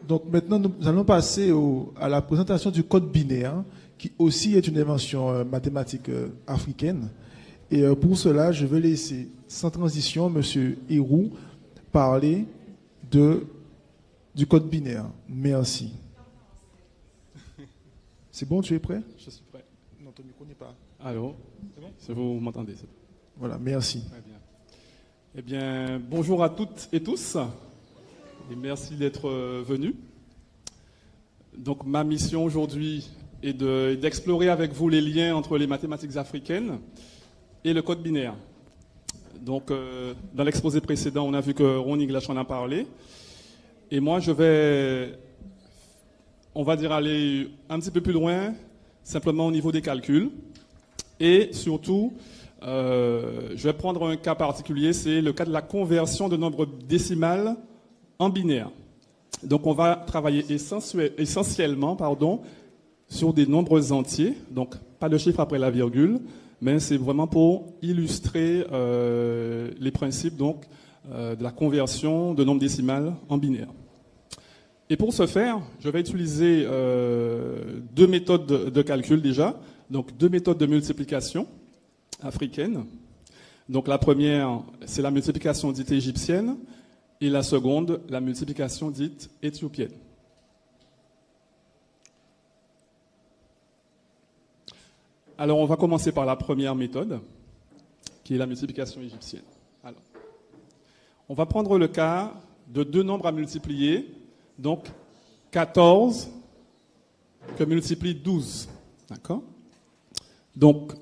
Donc maintenant, nous allons passer à la présentation du code binaire, qui aussi est une invention mathématique africaine. Et pour cela, je vais laisser, sans transition, M. Héroux parler du code binaire. Merci. C'est bon, tu es prêt? Je suis prêt. Non, ton micro n'est pas. Allô? C'est bon? Si vous m'entendez. Voilà, merci. Très bien. Eh bien, bonjour à toutes et tous. Et merci d'être venus. Donc, ma mission aujourd'hui est d'explorer avec vous les liens entre les mathématiques africaines et le code binaire. Donc, dans l'exposé précédent, on a vu que Ron Iglash en a parlé. Et moi, je vais, on va dire, aller un petit peu plus loin, simplement au niveau des calculs. Et surtout, je vais prendre un cas particulier, c'est le cas de la conversion de nombre décimal en binaire. Donc, on va travailler essentiellement sur des nombres entiers, donc pas de chiffre après la virgule, mais c'est vraiment pour illustrer les principes donc, de la conversion de nombre décimal en binaire. Et pour ce faire, je vais utiliser deux méthodes de calcul déjà, donc deux méthodes de multiplication africaines. Donc la première, c'est la multiplication dite égyptienne, et la seconde, la multiplication dite éthiopienne. Alors, on va commencer par la première méthode, qui est la multiplication égyptienne. Alors, on va prendre le cas de deux nombres à multiplier, donc 14 que multiplie 12. D'accord? Donc,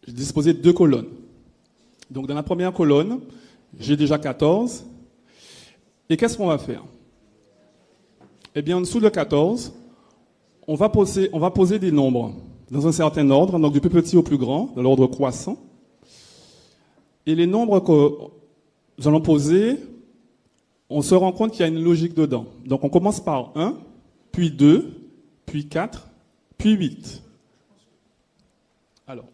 j'ai disposé de deux colonnes. Donc, dans la première colonne, j'ai déjà 14. Et qu'est-ce qu'on va faire? Eh bien, en dessous de 14, on va poser des nombres dans un certain ordre, donc du plus petit au plus grand, dans l'ordre croissant. Et les nombres que nous allons poser, on se rend compte qu'il y a une logique dedans. Donc on commence par 1, puis 2, puis 4, puis 8. Alors,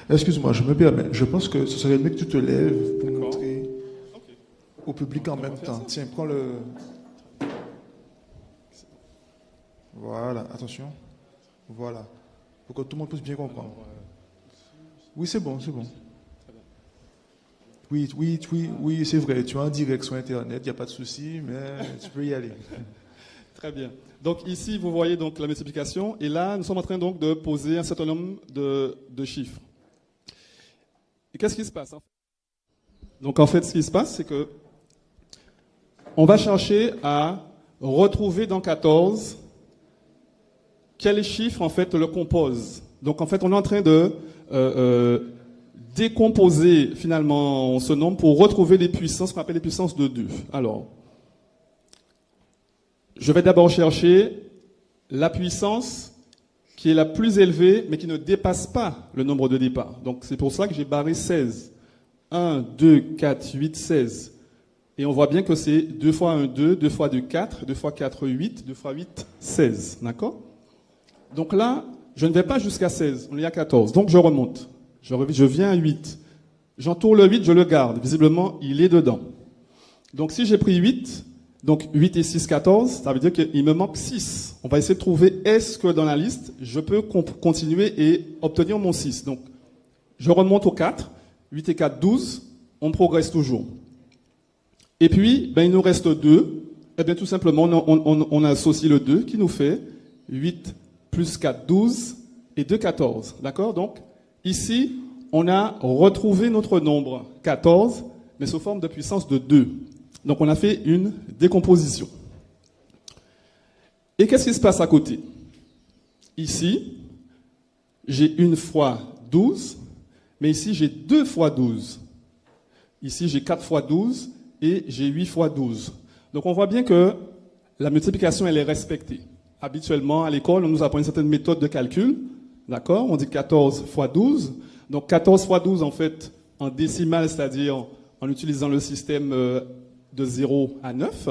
Excuse-moi, je me permets. Je pense que ce serait mieux que tu te lèves pour montrer au public en même temps. Tiens, prends le... Voilà, attention. Voilà. Pour que tout le monde puisse bien comprendre. Oui, c'est bon, c'est bon. Oui, c'est vrai. Tu es en direct sur Internet, il n'y a pas de souci, mais tu peux y aller. Très bien. Donc ici, vous voyez donc la multiplication. Et là, nous sommes en train donc de poser un certain nombre de chiffres. Et qu'est-ce qui se passe? Donc en fait, ce qui se passe, c'est que on va chercher à retrouver dans 14 quel chiffre en fait le compose. Donc en fait, on est en train de décomposer finalement ce nombre pour retrouver les puissances qu'on appelle les puissances de 2. Alors, je vais d'abord chercher la puissance qui est la plus élevée, mais qui ne dépasse pas le nombre de départ. Donc c'est pour ça que j'ai barré 16. 1, 2, 4, 8, 16. Et on voit bien que c'est 2 fois 1, 2, 2 fois 2, 4, 2 fois 4, 8, 2 fois 8, 16. D'accord? Donc là, je ne vais pas jusqu'à 16, on est à 14. Donc je remonte. Je viens à 8. J'entoure le 8, je le garde. Visiblement, il est dedans. Donc si j'ai pris 8, donc 8 et 6, 14, ça veut dire qu'il me manque 6. On va essayer de trouver, est-ce que dans la liste, je peux continuer et obtenir mon 6. Donc je remonte au 4. 8 et 4, 12. On progresse toujours. Et puis, il nous reste 2. Eh bien, tout simplement, on associe le 2 qui nous fait 8 plus 4, 12 et 2, 14. D'accord? Donc, ici, on a retrouvé notre nombre 14, mais sous forme de puissance de 2. Donc, on a fait une décomposition. Et qu'est-ce qui se passe à côté? Ici, j'ai 1 fois 12, mais ici, j'ai 2 fois 12. Ici, j'ai 4 fois 12 et j'ai 8 fois 12. Donc, on voit bien que la multiplication, elle est respectée. Habituellement, à l'école, on nous apprend une certaine méthode de calcul. D'accord? On dit 14 fois 12. Donc, 14 fois 12, en fait, en décimal, c'est-à-dire en utilisant le système de 0 à 9.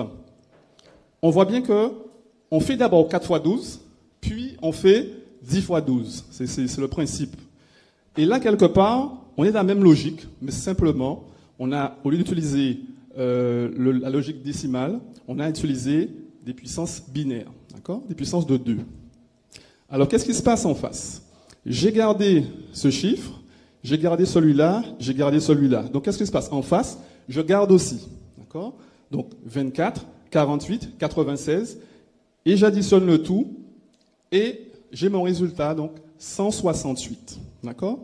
On voit bien que on fait d'abord 4 fois 12, puis on fait 10 fois 12. C'est le principe. Et là, quelque part, on est dans la même logique, mais simplement, on a, au lieu d'utiliser la logique décimale, on a utilisé des puissances binaires, d'accord? Des puissances de 2. Alors, qu'est-ce qui se passe en face? J'ai gardé ce chiffre, j'ai gardé celui-là, j'ai gardé celui-là. Donc, qu'est-ce qui se passe? En face, je garde aussi, d'accord? Donc, 24, 48, 96, et j'additionne le tout, et j'ai mon résultat, donc 168, d'accord?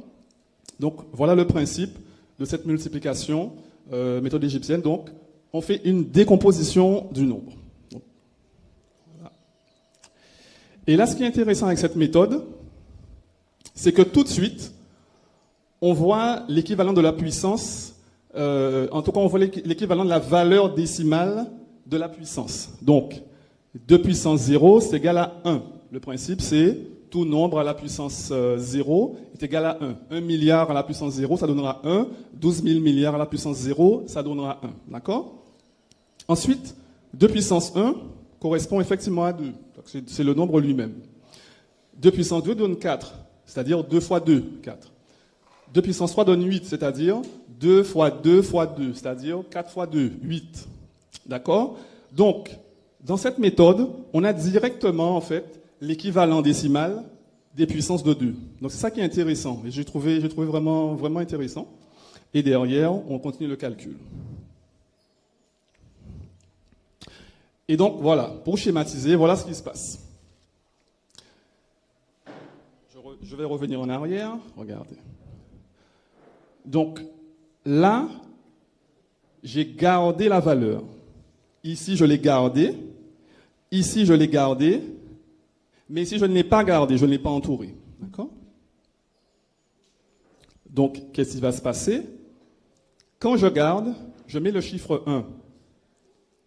Donc, voilà le principe de cette multiplication, méthode égyptienne. Donc, on fait une décomposition du nombre. Donc, voilà. Et là, ce qui est intéressant avec cette méthode, c'est que tout de suite, on voit l'équivalent de la puissance, en tout cas, on voit l'équivalent de la valeur décimale de la puissance. Donc, 2 puissance 0, c'est égal à 1. Le principe, c'est tout nombre à la puissance 0 est égal à 1. 1 milliard à la puissance 0, ça donnera 1. 12 000 milliards à la puissance 0, ça donnera 1. D'accord? Ensuite, 2 puissance 1 correspond effectivement à 2. C'est le nombre lui-même. 2 puissance 2 donne 4, c'est-à-dire 2 fois 2, 4. 2 puissance 3 donne 8, c'est-à-dire 2 fois 2 fois 2, c'est-à-dire 4 fois 2, 8. D'accord? Donc, dans cette méthode, on a directement, en fait, l'équivalent décimal des puissances de 2. Donc, c'est ça qui est intéressant. Et j'ai trouvé vraiment, vraiment intéressant. Et derrière, on continue le calcul. Et donc, voilà, pour schématiser, voilà ce qui se passe. Je vais revenir en arrière. Regardez. Donc, là, j'ai gardé la valeur. Ici, je l'ai gardée. Ici, je l'ai gardée. Mais ici, je ne l'ai pas gardée, je ne l'ai pas entourée. D'accord? Donc, qu'est-ce qui va se passer? Quand je garde, je mets le chiffre 1.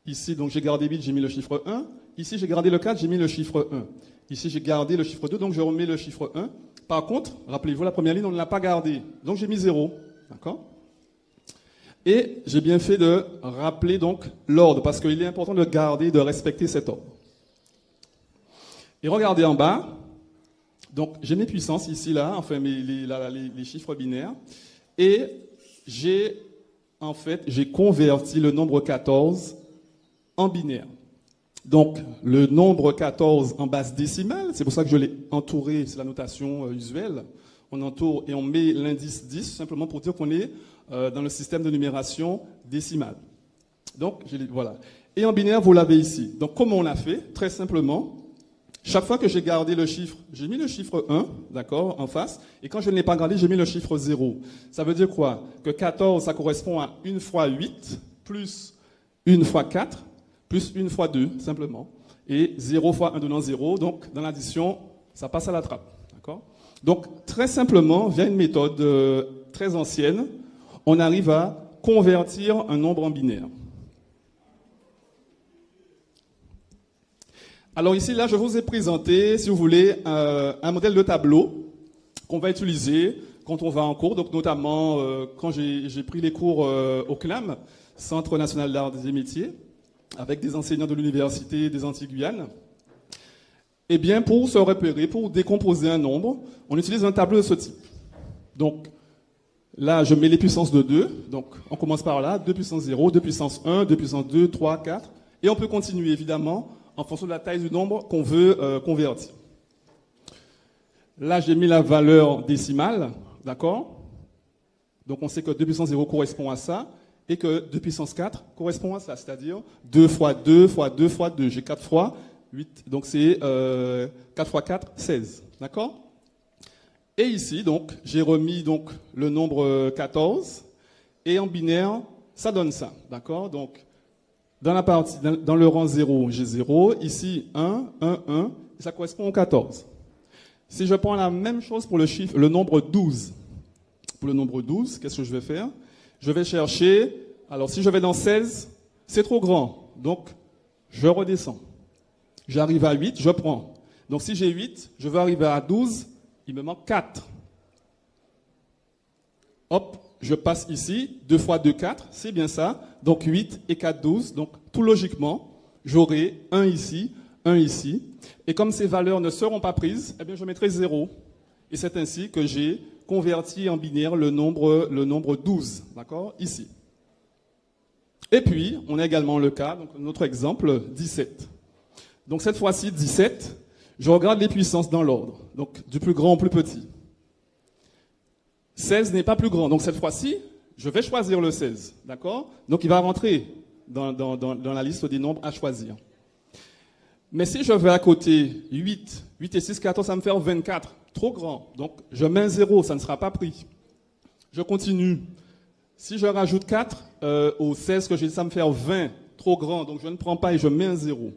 Ici, donc j'ai gardé 8, j'ai mis le chiffre 1. Ici, j'ai gardé le 4, j'ai mis le chiffre 1. Ici, j'ai gardé le chiffre 2, donc je remets le chiffre 1. Par contre, rappelez-vous, la première ligne, on ne l'a pas gardée. Donc, j'ai mis 0. D'accord? Et j'ai bien fait de rappeler donc l'ordre, parce qu'il est important de garder, de respecter cet ordre. Et regardez en bas. Donc, j'ai mes puissances ici, là, enfin les chiffres binaires. Et j'ai converti le nombre 14 en binaire. Donc, le nombre 14 en base décimale, c'est pour ça que je l'ai entouré, c'est la notation usuelle. On entoure et on met l'indice 10, simplement pour dire qu'on est dans le système de numération décimale. Donc, voilà. Et en binaire, vous l'avez ici. Donc, comment on l'a fait? Très simplement, chaque fois que j'ai gardé le chiffre, j'ai mis le chiffre 1, d'accord, en face. Et quand je ne l'ai pas gardé, j'ai mis le chiffre 0. Ça veut dire quoi? Que 14, ça correspond à 1 fois 8, plus 1 fois 4, plus 1 fois 2, simplement. Et 0 fois 1 donnant 0. Donc, dans l'addition, ça passe à la trappe. D'accord? Donc, très simplement, via une méthode très ancienne, on arrive à convertir un nombre en binaire. Alors ici, là, je vous ai présenté, si vous voulez, un modèle de tableau qu'on va utiliser quand on va en cours, donc notamment quand j'ai pris les cours au CNAM, Centre National d'Arts et Métiers, avec des enseignants de l'Université des Antilles-Guyane. Eh bien, pour se repérer, pour décomposer un nombre, on utilise un tableau de ce type. Donc, là, je mets les puissances de 2. Donc, on commence par là, 2 puissance 0, 2 puissance 1, 2 puissance 2, 3, 4. Et on peut continuer, évidemment, en fonction de la taille du nombre qu'on veut convertir. Là, j'ai mis la valeur décimale, d'accord? Donc, on sait que 2 puissance 0 correspond à ça, et que 2 puissance 4 correspond à ça, c'est-à-dire 2 fois 2 fois 2 fois 2. J'ai 4 fois 8, donc c'est 4 fois 4, 16, d'accord? Et ici, donc, j'ai remis donc, le nombre 14, et en binaire, ça donne ça, d'accord? Donc, dans le rang 0, j'ai 0. Ici, 1, 1, 1. Et ça correspond au 14. Si je prends la même chose pour le nombre 12. Pour le nombre 12, qu'est-ce que je vais faire? Je vais chercher. Alors, si je vais dans 16, c'est trop grand. Donc, je redescends. J'arrive à 8, je prends. Donc, si j'ai 8, je veux arriver à 12. Il me manque 4. Hop. Je passe ici, 2 fois 2, 4, c'est bien ça. Donc 8 et 4, 12. Donc tout logiquement, j'aurai 1 ici, 1 ici. Et comme ces valeurs ne seront pas prises, eh bien je mettrai 0. Et c'est ainsi que j'ai converti en binaire le nombre 12, d'accord, ici. Et puis, on a également le cas, donc notre exemple, 17. Donc cette fois-ci, 17, je regarde les puissances dans l'ordre, donc du plus grand au plus petit. 16 n'est pas plus grand, donc cette fois-ci, je vais choisir le 16, d'accord? Donc il va rentrer dans la liste des nombres à choisir. Mais si je vais à côté 8 et 6, 14, ça va me faire 24, trop grand. Donc je mets un 0, ça ne sera pas pris. Je continue. Si je rajoute 4 au 16 que j'ai dit, ça me fait 20, trop grand, donc je ne prends pas et je mets un 0.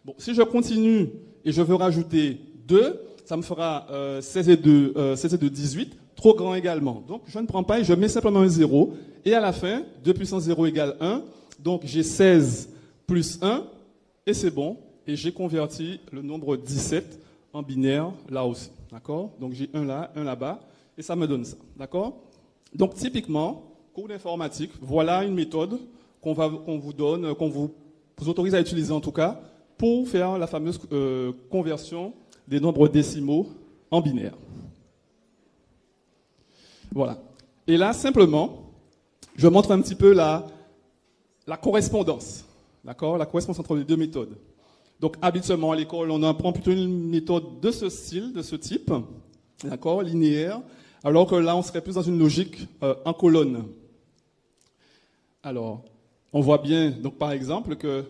Bon, si je continue et je veux rajouter 2, ça me fera 16 et 2, 18, trop grand également. Donc je ne prends pas et je mets simplement un 0. Et à la fin, 2 puissance 0 égale 1. Donc j'ai 16 plus 1 et c'est bon. Et j'ai converti le nombre 17 en binaire là aussi. D'accord? Donc j'ai un là, un là-bas et ça me donne ça. D'accord? Donc typiquement, cours d'informatique, voilà une méthode qu'on vous donne, qu'on vous autorise à utiliser en tout cas, pour faire la fameuse conversion des nombres décimaux en binaire. Voilà. Et là, simplement, je montre un petit peu la correspondance. D'accord? La correspondance entre les deux méthodes. Donc, habituellement, à l'école, on apprend plutôt une méthode de ce style, de ce type. D'accord? Linéaire. Alors que là, on serait plus dans une logique en colonne. Alors, on voit bien, donc, par exemple, que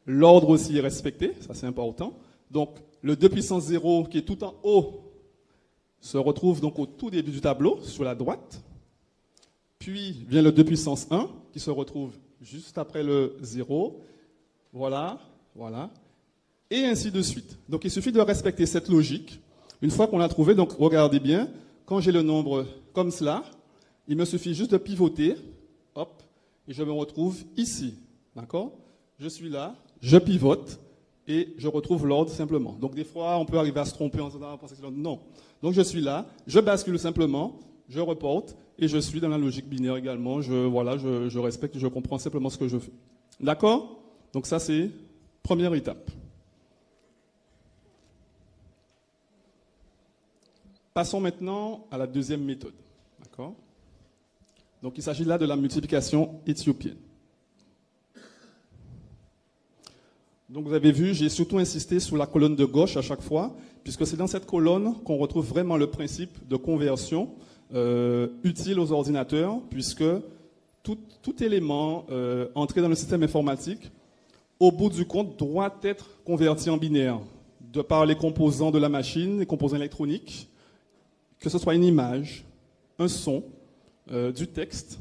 l'ordre aussi est respecté. Ça, c'est important. Donc, le 2 puissance 0 qui est tout en haut se retrouve donc au tout début du tableau, sur la droite. Puis vient le 2 puissance 1 qui se retrouve juste après le 0. Voilà, voilà. Et ainsi de suite. Donc il suffit de respecter cette logique. Une fois qu'on l'a trouvé, donc regardez bien, quand j'ai le nombre comme cela, il me suffit juste de pivoter, hop, et je me retrouve ici. D'accord? Je suis là, je pivote, et je retrouve l'ordre simplement. Donc des fois, on peut arriver à se tromper en se disant, penser que c'est l'ordre. Non. Donc je suis là, je bascule simplement, je reporte, et je suis dans la logique binaire également. Je respecte, je comprends simplement ce que je fais. D'accord? Donc ça, c'est première étape. Passons maintenant à la deuxième méthode. D'accord? Donc il s'agit là de la multiplication éthiopienne. Donc vous avez vu, j'ai surtout insisté sur la colonne de gauche à chaque fois, puisque c'est dans cette colonne qu'on retrouve vraiment le principe de conversion utile aux ordinateurs, puisque tout élément entré dans le système informatique, au bout du compte, doit être converti en binaire, de par les composants de la machine, les composants électroniques, que ce soit une image, un son, du texte,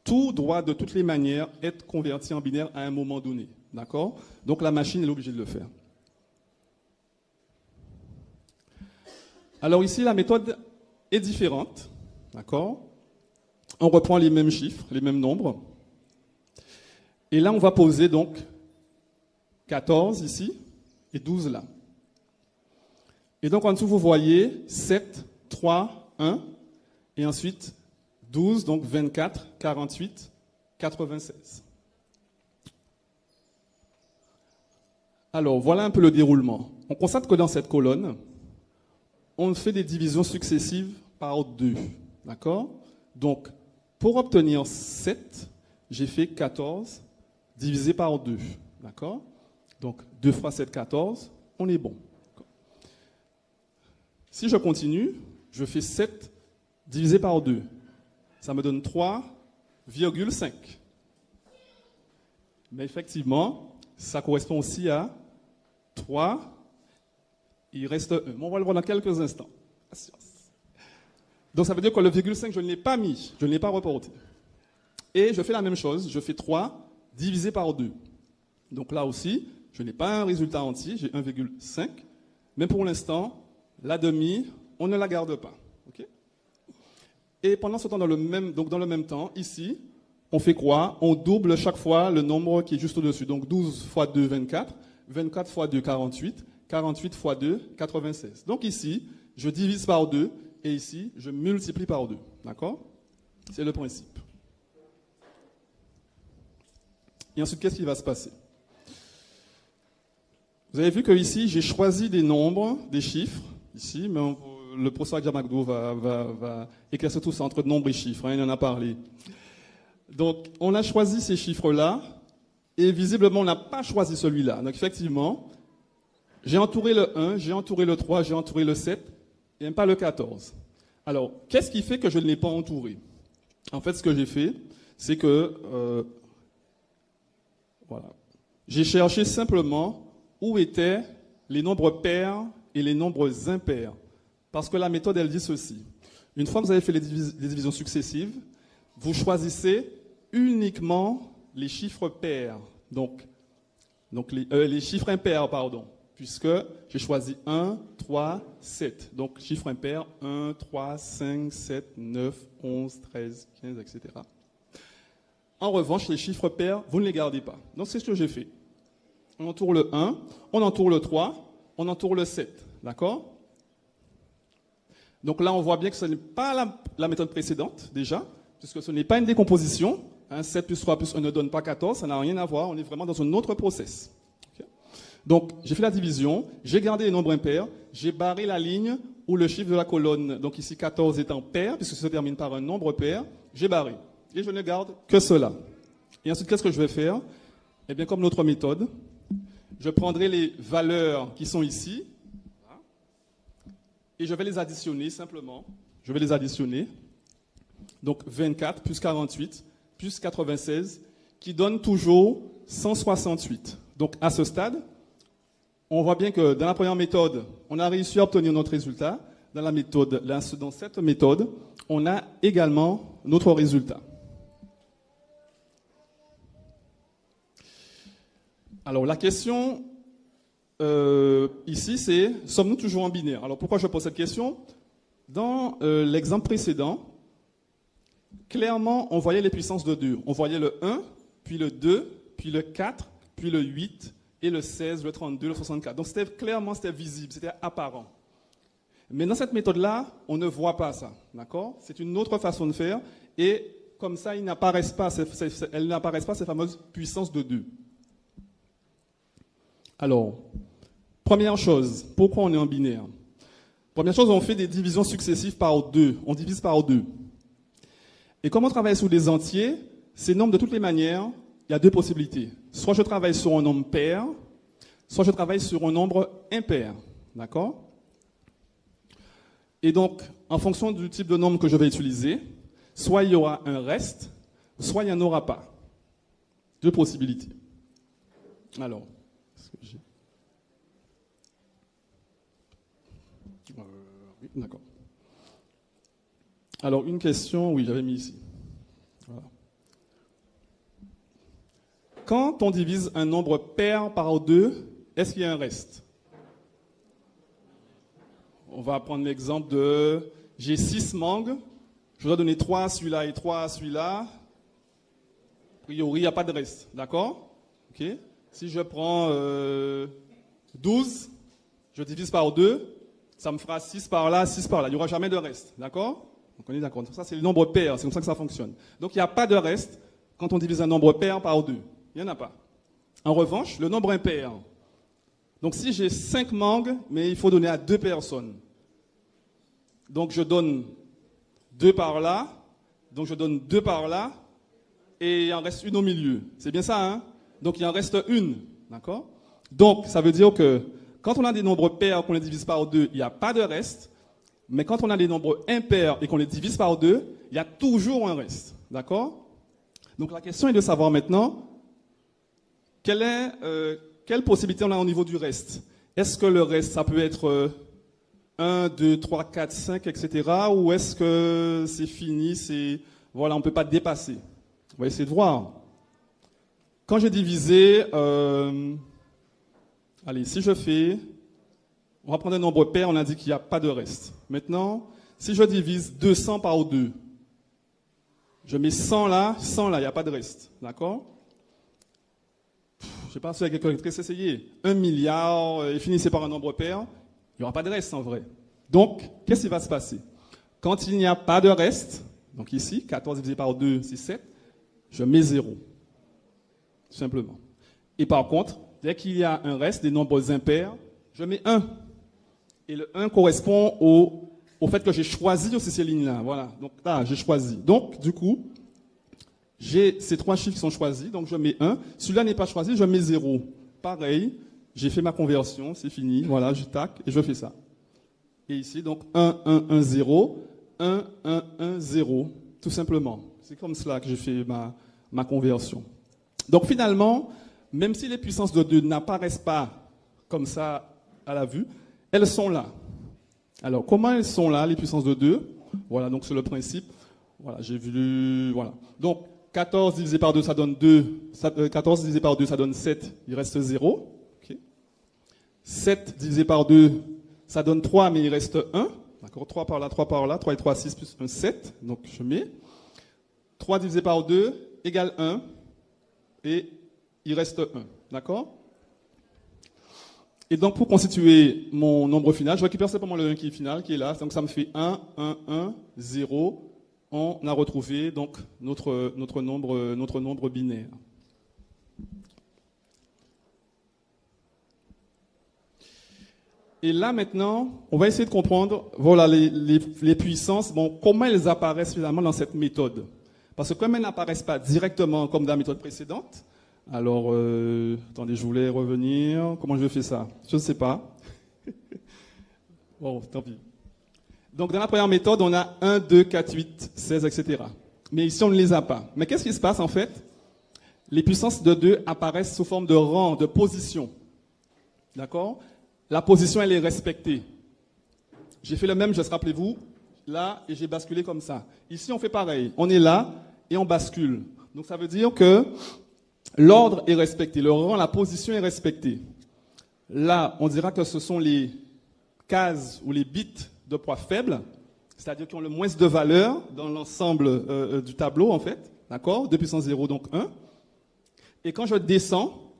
tout doit de toutes les manières être converti en binaire à un moment donné. D'accord? Donc la machine est obligée de le faire. Alors ici, la méthode est différente. D'accord? On reprend les mêmes chiffres, les mêmes nombres. Et là, on va poser donc 14 ici et 12 là. Et donc en dessous, vous voyez 7, 3, 1. Et ensuite 12, donc 24, 48, 96. Alors, voilà un peu le déroulement. On constate que dans cette colonne, on fait des divisions successives par 2. D'accord? Donc, pour obtenir 7, j'ai fait 14 divisé par 2. D'accord? Donc, 2 fois 7, 14, on est bon. Si je continue, je fais 7 divisé par 2. Ça me donne 3,5. Mais effectivement, ça correspond aussi à 3, il reste 1. Bon, on va le voir dans quelques instants. Donc ça veut dire que le virgule 5, je ne l'ai pas mis, je ne l'ai pas reporté. Et je fais la même chose, je fais 3 divisé par 2. Donc là aussi, je n'ai pas un résultat entier, j'ai 1,5. Mais pour l'instant, la demi, on ne la garde pas. Okay? Et pendant ce temps, dans le même temps, ici, on fait quoi? On double chaque fois le nombre qui est juste au-dessus. Donc 12 fois 2, 24. 24 fois 2, 48. 48 fois 2, 96. Donc ici, je divise par 2 et ici, je multiplie par 2. D'accord? C'est le principe. Et ensuite, qu'est-ce qui va se passer? Vous avez vu que ici, j'ai choisi des nombres, des chiffres, ici, mais le professeur Diamagdo va éclaircir tout ça entre nombres et chiffres, hein, il en a parlé. Donc, on a choisi ces chiffres-là, et visiblement, on n'a pas choisi celui-là. Donc, effectivement, j'ai entouré le 1, j'ai entouré le 3, j'ai entouré le 7, et même pas le 14. Alors, qu'est-ce qui fait que je ne l'ai pas entouré? En fait, ce que j'ai fait, c'est que, voilà, j'ai cherché simplement où étaient les nombres pairs et les nombres impairs. Parce que la méthode, elle dit ceci. Une fois que vous avez fait les divisions successives, vous choisissez uniquement les chiffres pairs. Donc les chiffres impairs, pardon. Puisque j'ai choisi 1, 3, 7. Donc, chiffres impairs, 1, 3, 5, 7, 9, 11, 13, 15, etc. En revanche, les chiffres pairs, vous ne les gardez pas. Donc, c'est ce que j'ai fait. On entoure le 1, on entoure le 3, on entoure le 7. D'accord? Donc là, on voit bien que ce n'est pas la méthode précédente, déjà, puisque ce n'est pas une décomposition. 7 plus 3 plus 1 ne donne pas 14, ça n'a rien à voir, on est vraiment dans un autre process. Okay? Donc, j'ai fait la division, j'ai gardé les nombres impairs, j'ai barré la ligne où le chiffre de la colonne, donc ici 14 étant pair, puisque ça se termine par un nombre pair, j'ai barré. Et je ne garde que cela. Et ensuite, qu'est-ce que je vais faire? Eh bien, comme l'autre méthode, je prendrai les valeurs qui sont ici, et je vais les additionner simplement. Je vais les additionner. Donc 24 plus 48 plus 96, qui donne toujours 168. Donc à ce stade, on voit bien que dans la première méthode, on a réussi à obtenir notre résultat. Dans cette méthode, on a également notre résultat. Alors la question ici, c'est, sommes-nous toujours en binaire? Alors pourquoi je pose cette question? Dans l'exemple précédent, clairement, on voyait les puissances de 2. On voyait le 1, puis le 2, puis le 4, puis le 8, et le 16, le 32, le 64. Donc c'était visible, c'était apparent. Mais dans cette méthode-là, on ne voit pas ça. D'accord? C'est une autre façon de faire, et comme ça, elles n'apparaissent pas, ces fameuses puissances de 2. Alors, première chose, pourquoi on est en binaire? Première chose, on fait des divisions successives par 2. On divise par 2. Et comme on travaille sur des entiers, ces nombres, de toutes les manières, il y a deux possibilités. Soit je travaille sur un nombre pair, soit je travaille sur un nombre impair. D'accord? Et donc, en fonction du type de nombre que je vais utiliser, soit il y aura un reste, soit il n'y en aura pas. Deux possibilités. Alors, oui, d'accord. Alors, une question, oui, j'avais mis ici. Voilà. Quand on divise un nombre pair par 2, est-ce qu'il y a un reste? On va prendre l'exemple de, j'ai 6 mangues, je dois donner 3 à celui-là et 3 à celui-là. A priori, il n'y a pas de reste, d'accord? Okay. Si je prends 12, je divise par 2, ça me fera 6 par là, 6 par là. Il n'y aura jamais de reste, d'accord? Donc on est d'accord. Ça, c'est le nombre pair, c'est comme ça que ça fonctionne. Donc il n'y a pas de reste quand on divise un nombre pair par 2. Il n'y en a pas. En revanche, le nombre impair. Donc si j'ai 5 mangues, mais il faut donner à 2 personnes. Donc je donne 2 par là, donc je donne 2 par là, et il en reste une au milieu. C'est bien ça, hein? Donc il en reste une, d'accord? Donc ça veut dire que quand on a des nombres pairs qu'on les divise par 2, il n'y a pas de reste. Mais quand on a des nombres impairs et qu'on les divise par 2, il y a toujours un reste. D'accord? Donc la question est de savoir maintenant quelle possibilité on a au niveau du reste. Est-ce que le reste, ça peut être 1, 2, 3, 4, 5, etc. Ou est-ce que c'est fini, voilà, on ne peut pas dépasser? On va essayer de voir. Quand j'ai divisé, allez, si je fais, on va prendre un nombre pair, on a dit qu'il n'y a pas de reste. Maintenant, si je divise 200 par 2, je mets 100 là, il n'y a pas de reste. D'accord? Je ne sais pas si il y a quelqu'un qui a essayé. 1 milliard, et finissez par un nombre pair, il n'y aura pas de reste en vrai. Donc, qu'est-ce qui va se passer? Quand il n'y a pas de reste, donc ici, 14 divisé par 2, c'est 7, je mets 0. Tout simplement. Et par contre, dès qu'il y a un reste, des nombres impairs, je mets 1. Et le 1 correspond au fait que j'ai choisi aussi ces lignes-là. Voilà. Donc là, j'ai choisi. Donc, du coup, J'ai ces trois chiffres qui sont choisis, donc je mets 1. Celui-là n'est pas choisi, je mets 0. Pareil, j'ai fait ma conversion, c'est fini, voilà, je tac et je fais ça. Et ici, donc 1, 1, 1, 0, 1, 1, 1, 0, tout simplement. C'est comme cela que j'ai fait ma conversion. Donc finalement, même si les puissances de 2 n'apparaissent pas comme ça à la vue, elles sont là. Alors, comment elles sont là, les puissances de 2? Voilà, donc c'est le principe. Voilà, j'ai vu, voilà. Donc, 14 divisé par 2, ça donne 2. 14 divisé par 2, ça donne 7. Il reste 0. Okay. 7 divisé par 2, ça donne 3, mais il reste 1. D'accord, 3 par là, 3 par là. 3 et 3, 6 plus 1, 7. Donc, je mets. 3 divisé par 2 égale 1. Et il reste 1. D'accord? Et donc, pour constituer mon nombre final, je récupère simplement le 1 qui est final, qui est là. Donc, ça me fait 1, 1, 1, 0. On a retrouvé donc notre nombre binaire. Et là maintenant, on va essayer de comprendre voilà, les puissances, bon, comment elles apparaissent finalement dans cette méthode. Parce que comme elles n'apparaissent pas directement comme dans la méthode précédente, alors, attendez, je voulais revenir. Comment je fais ça? Je ne sais pas. Bon, tant pis. Donc, dans la première méthode, on a 1, 2, 4, 8, 16, etc. Mais ici, on ne les a pas. Mais qu'est-ce qui se passe, en fait? Les puissances de 2 apparaissent sous forme de rang, de position. D'accord? La position, elle est respectée. J'ai fait le même geste, rappelez-vous, là, et j'ai basculé comme ça. Ici, on fait pareil. On est là, et on bascule. Donc, ça veut dire que l'ordre est respecté. Le rang, la position est respectée. Là, on dira que ce sont les cases ou les bits de poids faibles, c'est-à-dire qui ont le moins de valeur dans l'ensemble du tableau, en fait. D'accord? 2 puissance 0, donc 1. Et quand je descends,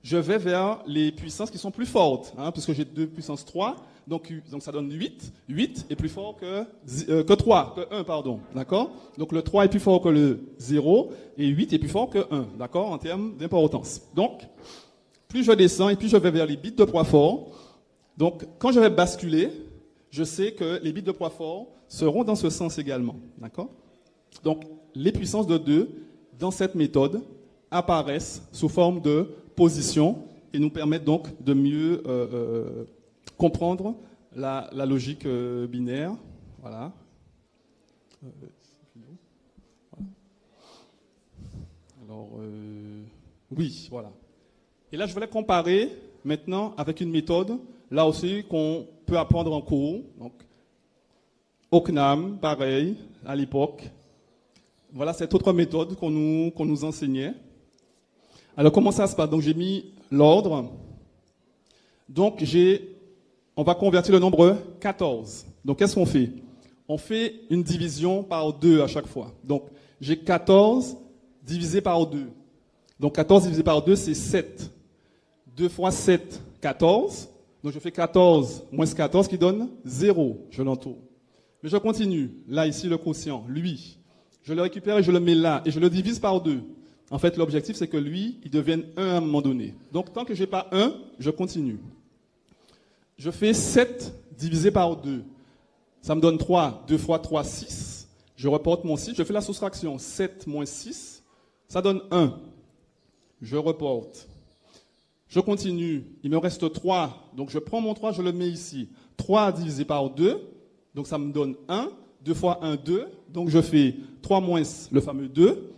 je vais vers les puissances qui sont plus fortes, hein, puisque j'ai 2 puissance 3, donc ça donne 8. 8 est plus fort que 3, que 1, pardon. D'accord? Donc le 3 est plus fort que le 0, et 8 est plus fort que 1, d'accord, en termes d'importance. Donc, plus je descends et plus je vais vers les bits de poids fort, donc quand je vais basculer, je sais que les bits de poids fort seront dans ce sens également. D'accord? Donc, les puissances de 2, dans cette méthode, apparaissent sous forme de position et nous permettent donc de mieux comprendre la logique binaire. Voilà. Alors, oui, voilà. Et là, je voulais comparer maintenant avec une méthode, là aussi, qu'on peut apprendre en cours. Donc, au CNAM, pareil, à l'époque. Voilà cette autre méthode qu'on nous enseignait. Alors, comment ça se passe? Donc, j'ai mis l'ordre. Donc, on va convertir le nombre 14. Donc, qu'est-ce qu'on fait? On fait une division par 2 à chaque fois. Donc, j'ai 14 divisé par 2. Donc, 14 divisé par 2, c'est 7. 2 fois 7, 14. Donc, je fais 14 moins 14 qui donne 0. Je l'entoure. Mais je continue. Là, ici, le quotient, lui. Je le récupère et je le mets là. Et je le divise par 2. En fait, l'objectif, c'est que lui, il devienne 1 à un moment donné. Donc, tant que je n'ai pas 1, je continue. Je fais 7 divisé par 2. Ça me donne 3. 2 fois 3, 6. Je reporte mon 6. Je fais la soustraction. 7 moins 6, ça donne 1. Je reporte. Je continue. Il me reste 3. Donc, je prends mon 3, je le mets ici. 3 divisé par 2. Donc, ça me donne 1. 2 fois 1, 2. Donc, je fais 3 moins le fameux 2.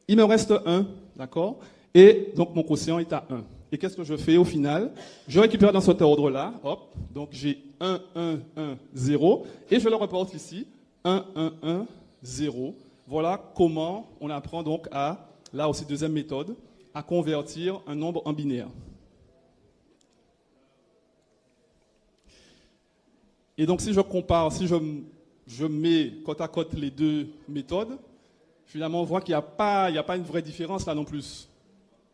Il me reste 1. D'accord? Et donc, mon quotient est à 1. Et qu'est-ce que je fais au final? Je récupère dans cet ordre-là. Hop. Donc, j'ai 1, 1, 1, 0. Et je le reporte ici. 1, 1, 1, 0. Voilà comment on apprend donc à, là aussi, deuxième méthode, à convertir un nombre en binaire. Et donc, si je compare, si je mets côte à côte les deux méthodes, finalement, on voit qu'il n'y a pas une vraie différence là non plus.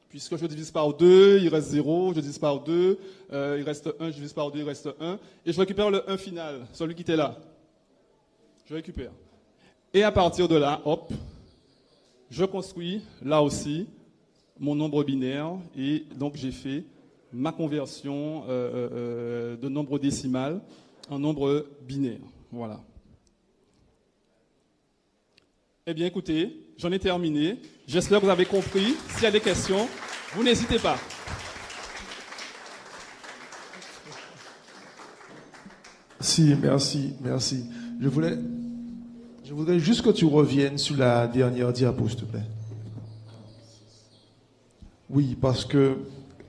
Puisque je divise par 2, il reste 0, je divise par 2, il reste 1, je divise par 2, il reste 1. Et je récupère le 1 final, celui qui était là. Je récupère. Et à partir de là, hop, je construis là aussi mon nombre binaire. Et donc, j'ai fait ma conversion de nombre décimal en nombre binaire. Voilà. Eh bien, écoutez, j'en ai terminé. J'espère que vous avez compris. S'il y a des questions, vous n'hésitez pas. Si, merci. Je voudrais juste que tu reviennes sur la dernière diapo, s'il te plaît. Oui, parce que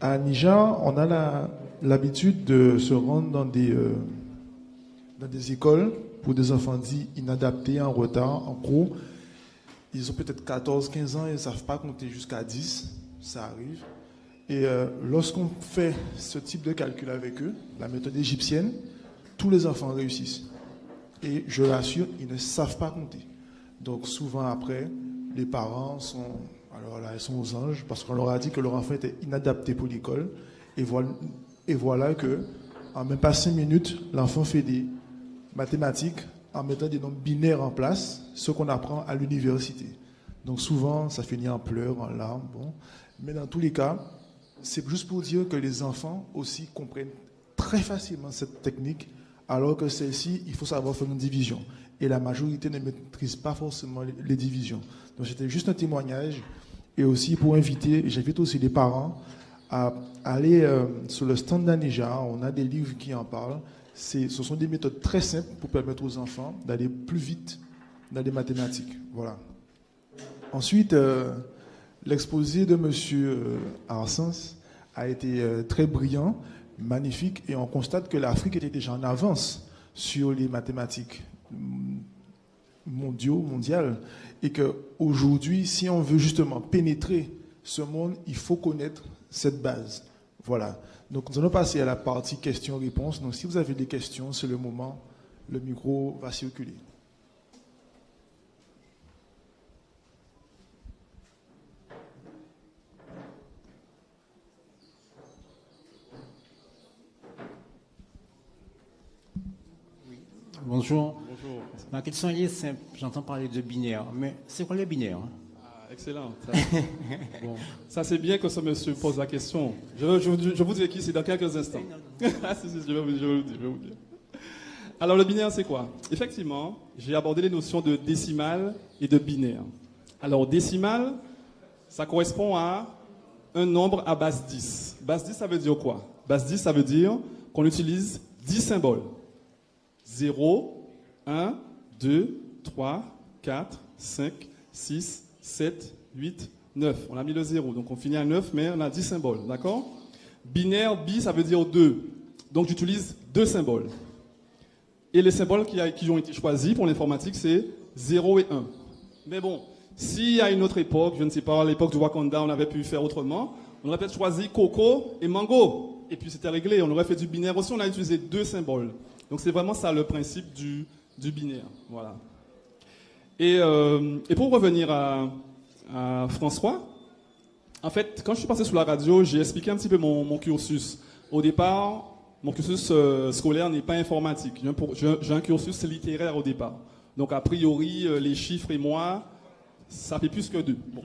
à Niger, on a l'habitude de se rendre dans des écoles pour des enfants dits inadaptés, en retard. En gros, ils ont peut-être 14, 15 ans, ils ne savent pas compter jusqu'à 10, ça arrive. Et lorsqu'on fait ce type de calcul avec eux, la méthode égyptienne, tous les enfants réussissent. Et je l'assure, ils ne savent pas compter. Donc souvent après, les parents sont, alors là, ils sont aux anges parce qu'on leur a dit que leur enfant était inadapté pour l'école. Et voilà que, en même pas 5 minutes, l'enfant fait des mathématiques en mettant des nombres binaires en place, ce qu'on apprend à l'université. Donc souvent, ça finit en pleurs, en larmes. Bon. Mais dans tous les cas, c'est juste pour dire que les enfants aussi comprennent très facilement cette technique, alors que celle-ci, il faut savoir faire une division. Et la majorité ne maîtrise pas forcément les divisions. Donc c'était juste un témoignage. Et aussi pour inviter, j'invite aussi les parents à aller sur le stand d'Anija. On a des livres qui en parlent. Ce sont des méthodes très simples pour permettre aux enfants d'aller plus vite dans les mathématiques. Voilà. Ensuite, l'exposé de M. Arsens a été très brillant, magnifique, et on constate que l'Afrique était déjà en avance sur les mathématiques mondiales, et qu'aujourd'hui, si on veut justement pénétrer ce monde, il faut connaître cette base. Voilà. Donc nous allons passer à la partie questions-réponses. Donc si vous avez des questions, c'est le moment, le micro va circuler. Bonjour. Bonjour. Ma question est simple. J'entends parler de binaire, mais c'est quoi le binaire? Excellent. Bon. Ça, c'est bien que ce monsieur pose la question. Je vous dis qui c'est dans quelques instants. Je vais vous dire. Alors, le binaire, c'est quoi? Effectivement, j'ai abordé les notions de décimale et de binaire. Alors, décimale, ça correspond à un nombre à base 10. Base 10, ça veut dire quoi? Base 10, ça veut dire qu'on utilise 10 symboles. 0, 1, 2, 3, 4, 5, 6, 7, 8, 9. On a mis le 0, donc on finit à 9, mais on a 10 symboles, d'accord? Binaire, bi, ça veut dire 2. Donc j'utilise 2 symboles. Et les symboles qui ont été choisis pour l'informatique, c'est 0 et 1. Mais bon, s'il y a une autre époque, je ne sais pas, à l'époque du Wakanda, on avait pu faire autrement, on aurait peut-être choisi coco et mango. Et puis c'était réglé, on aurait fait du binaire aussi, on a utilisé 2 symboles. Donc c'est vraiment ça le principe du binaire. Voilà. Et pour revenir à François, en fait, quand je suis passé sur la radio, j'ai expliqué un petit peu mon cursus. Au départ, mon cursus scolaire n'est pas informatique. J'ai un cursus littéraire au départ. Donc a priori, les chiffres et moi, ça fait plus que 2. Bon.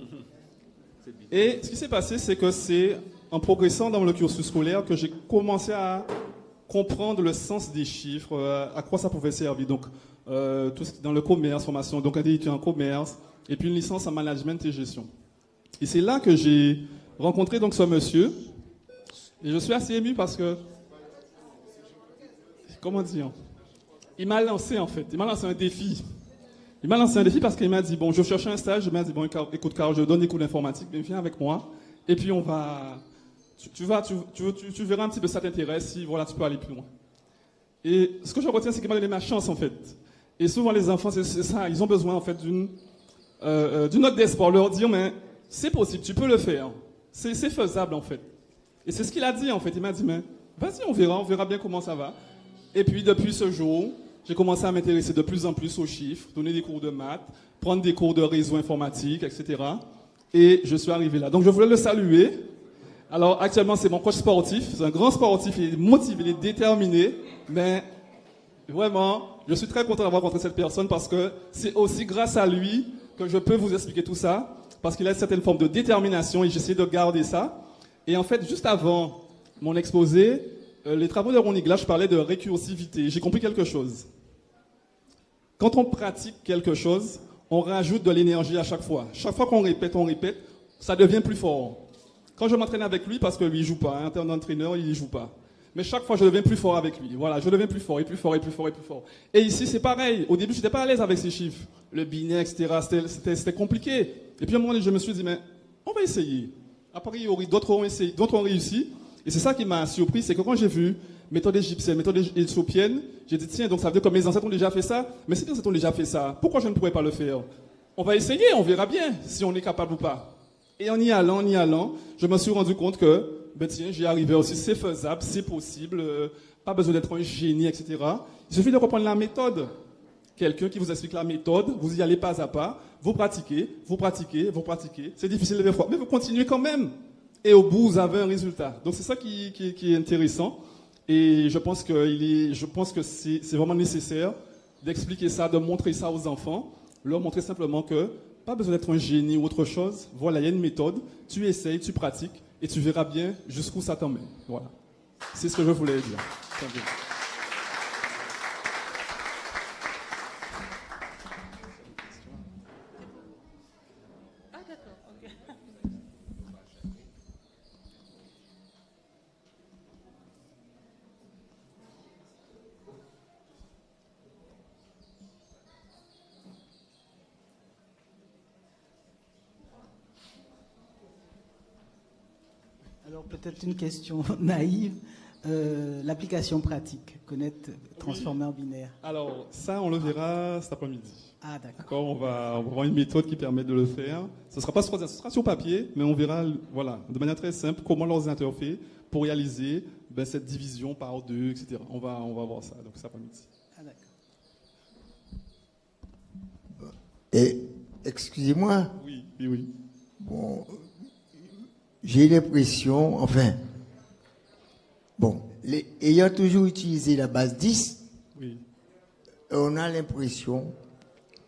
Et ce qui s'est passé, c'est que c'est en progressant dans le cursus scolaire que j'ai commencé à comprendre le sens des chiffres, à quoi ça pouvait servir. Donc, tout ce qui est dans le commerce, formation, donc un DUT en commerce, et puis une licence en management et gestion. Et c'est là que j'ai rencontré donc ce monsieur, et je suis assez ému parce que, comment dire, il m'a lancé en fait, il m'a lancé un défi. Il m'a lancé un défi parce qu'il m'a dit, bon, je cherchais un stage, il m'a dit, bon, écoute, Carl, je donne des cours d'informatique, mais viens avec moi, et puis on va... Tu verras un petit peu ça t'intéresse, si voilà, tu peux aller plus loin. Et ce que je retiens, c'est qu'il m'a donné ma chance, en fait. Et souvent, les enfants, c'est ça, ils ont besoin, en fait, d'une note d'espoir, leur dire, mais c'est possible, tu peux le faire. C'est faisable, en fait. Et c'est ce qu'il a dit, en fait. Il m'a dit, mais vas-y, on verra bien comment ça va. Et puis, depuis ce jour, j'ai commencé à m'intéresser de plus en plus aux chiffres, donner des cours de maths, prendre des cours de réseau informatique, etc. Et je suis arrivé là. Donc, je voulais le saluer. Alors, actuellement, c'est mon coach sportif. C'est un grand sportif, il est motivé, il est déterminé. Mais vraiment, je suis très content d'avoir rencontré cette personne parce que c'est aussi grâce à lui que je peux vous expliquer tout ça. Parce qu'il a une certaine forme de détermination et j'essaie de garder ça. Et en fait, juste avant mon exposé, les travaux de Ronnie Glass, je parlais de récursivité. J'ai compris quelque chose. Quand on pratique quelque chose, on rajoute de l'énergie à chaque fois. Chaque fois qu'on répète, ça devient plus fort. Quand je m'entraîne avec lui, parce que lui, il ne joue pas, en termes d'entraîneur, il ne joue pas. Mais chaque fois, je deviens plus fort avec lui. Voilà, je deviens plus fort, et plus fort, et plus fort, et plus fort. Et ici, c'est pareil. Au début, je n'étais pas à l'aise avec ces chiffres. Le binaire, etc., c'était compliqué. Et puis, à un moment donné, je me suis dit, mais on va essayer. A priori, d'autres ont essayé, d'autres ont réussi. Et c'est ça qui m'a surpris, c'est que quand j'ai vu méthode égyptienne, méthode éthiopienne, j'ai dit, tiens, donc ça veut dire que mes ancêtres ont déjà fait ça. Mais si mes ancêtres ont déjà fait ça, pourquoi je ne pourrais pas le faire? On va essayer, on verra bien si on est capable ou pas. Et en y allant, je me suis rendu compte que, ben tiens, j'y arrivais aussi, c'est faisable, c'est possible, pas besoin d'être un génie, etc. Il suffit de reprendre la méthode. Quelqu'un qui vous explique la méthode, vous y allez pas à pas, vous pratiquez. C'est difficile des fois, mais vous continuez quand même. Et au bout, vous avez un résultat. Donc c'est ça qui est intéressant. Et je pense que c'est vraiment nécessaire d'expliquer ça, de montrer ça aux enfants, leur montrer simplement que pas besoin d'être un génie ou autre chose. Voilà, il y a une méthode, tu essayes, tu pratiques, et tu verras bien jusqu'où ça t'emmène. Voilà. C'est ce que je voulais dire. Alors peut-être une question naïve. L'application pratique, connaître, transformer en binaire. Alors ça, on le verra cet après-midi. Ah d'accord. On va avoir une méthode qui permet de le faire. Ce sera sur papier, mais on verra, voilà, de manière très simple, comment l'ordinateur fait pour réaliser cette division par 2, etc. On va voir ça, donc cet après-midi. Ah d'accord. Et excusez-moi. Oui. Bon, j'ai l'impression, ayant toujours utilisé la base 10, oui. On a l'impression,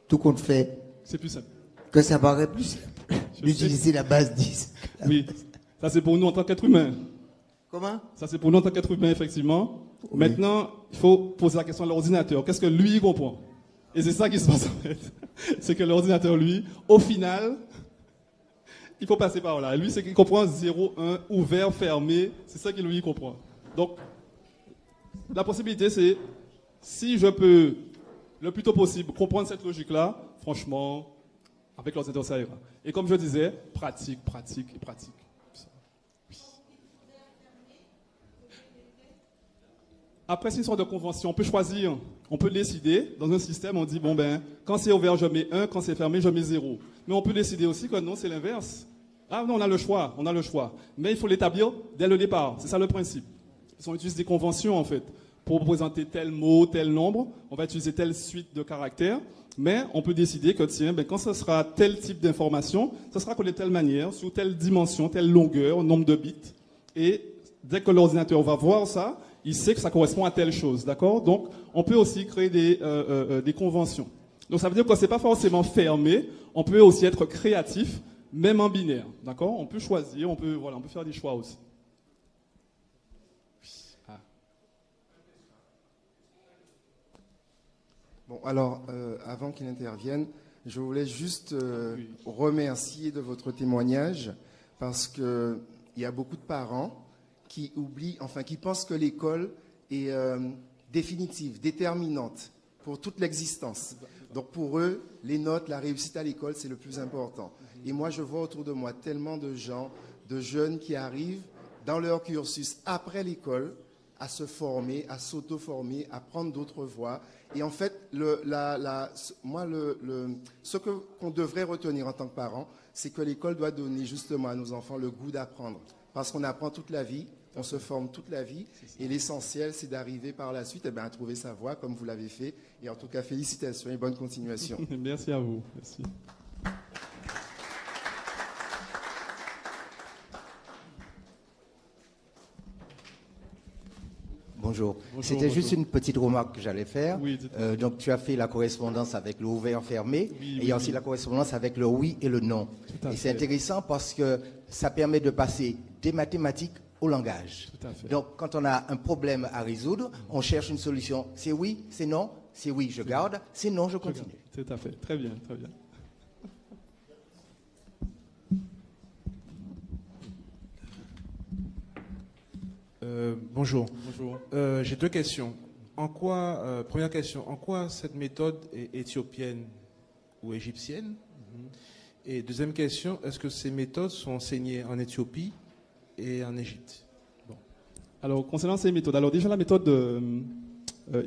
tout compte fait, c'est plus simple. Que ça paraît plus simple d'utiliser la base 10. Oui, ça c'est pour nous en tant qu'être humain. Comment? Ça c'est pour nous en tant qu'être humain, effectivement. Oui. Maintenant, il faut poser la question à l'ordinateur. Qu'est-ce que lui, il comprend? Et c'est ça qui se passe en fait. C'est que l'ordinateur, lui, au final, il faut passer par là. Lui, c'est qu'il comprend 0, 1, ouvert, fermé. C'est ça qu'il lui comprend. Donc, la possibilité, c'est, si je peux, le plus tôt possible, comprendre cette logique-là, franchement, avec l'ordinateur, ça ira. Et comme je disais, pratique. Après, c'est une sorte de convention. On peut choisir, on peut décider. Dans un système, on dit, quand c'est ouvert, je mets 1, quand c'est fermé, je mets 0. Mais on peut décider aussi que non, c'est l'inverse. Ah non, on a le choix. Mais il faut l'établir dès le départ. C'est ça le principe. On utilise des conventions, en fait. Pour représenter tel mot, tel nombre, on va utiliser telle suite de caractères. Mais on peut décider que, tiens, quand ce sera tel type d'information, ce sera collé de telle manière, sous telle dimension, telle longueur, nombre de bits. Et dès que l'ordinateur va voir ça, il sait que ça correspond à telle chose, d'accord? Donc, on peut aussi créer des conventions. Donc, ça veut dire que ce n'est pas forcément fermé. On peut aussi être créatif, même en binaire, d'accord? On peut choisir, on peut faire des choix aussi. Bon, alors, avant qu'il intervienne, je voulais juste remercier de votre témoignage parce qu'il y a beaucoup de parents qui oublient, qui pensent que l'école est définitive, déterminante pour toute l'existence. Donc pour eux, les notes, la réussite à l'école, c'est le plus important. Et moi, je vois autour de moi tellement de gens, de jeunes qui arrivent dans leur cursus après l'école à se former, à s'auto-former, à prendre d'autres voies. Et en fait, ce qu'on devrait retenir en tant que parent, c'est que l'école doit donner justement à nos enfants le goût d'apprendre. Parce qu'on apprend toute la vie, on se forme toute la vie. Et l'essentiel, c'est d'arriver par la suite à trouver sa voie, comme vous l'avez fait. Et en tout cas, félicitations et bonne continuation. Merci à vous. Merci. Bonjour. C'était juste une petite remarque que j'allais faire. Oui, donc tu as fait la correspondance avec le ouvert-fermé et il y a aussi la correspondance avec le oui et le non. Et c'est intéressant parce que ça permet de passer des mathématiques au langage. Tout à fait. Donc quand on a un problème à résoudre, on cherche une solution. C'est oui, c'est non. C'est oui, je garde. C'est non, je continue. Tout à fait. Très bien, très bien. Bonjour. Bonjour. J'ai deux questions. Première question, en quoi cette méthode est éthiopienne ou égyptienne? Et deuxième question, est-ce que ces méthodes sont enseignées en Éthiopie et en Égypte? Alors, concernant ces méthodes, alors déjà la méthode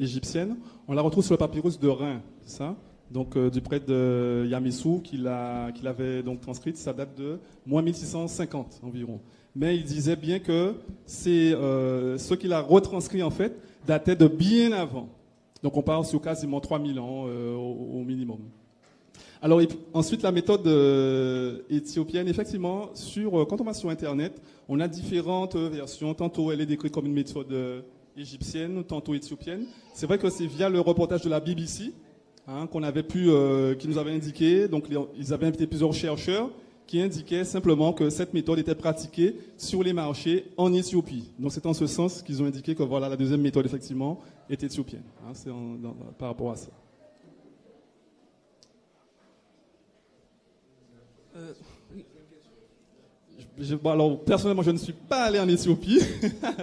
égyptienne, on la retrouve sur le papyrus de Rhin, c'est ça? Donc, du prêtre de Yamissou qui l'avait donc transcrite, ça date de moins 1650 environ. Mais il disait bien que c'est ce qu'il a retranscrit en fait datait de bien avant. Donc, on parle sur quasiment 3000 ans au minimum. Alors, ensuite, la méthode éthiopienne, effectivement, quand on va sur Internet, on a différentes versions. Tantôt, elle est décrite comme une méthode égyptienne, tantôt éthiopienne. C'est vrai que c'est via le reportage de la BBC qu'on avait qui nous avait indiqué. Donc, ils avaient invité plusieurs chercheurs qui indiquaient simplement que cette méthode était pratiquée sur les marchés en Éthiopie. Donc, c'est en ce sens qu'ils ont indiqué que voilà, la deuxième méthode, effectivement, est éthiopienne. C'est par rapport à ça. Alors, personnellement, je ne suis pas allé en Éthiopie.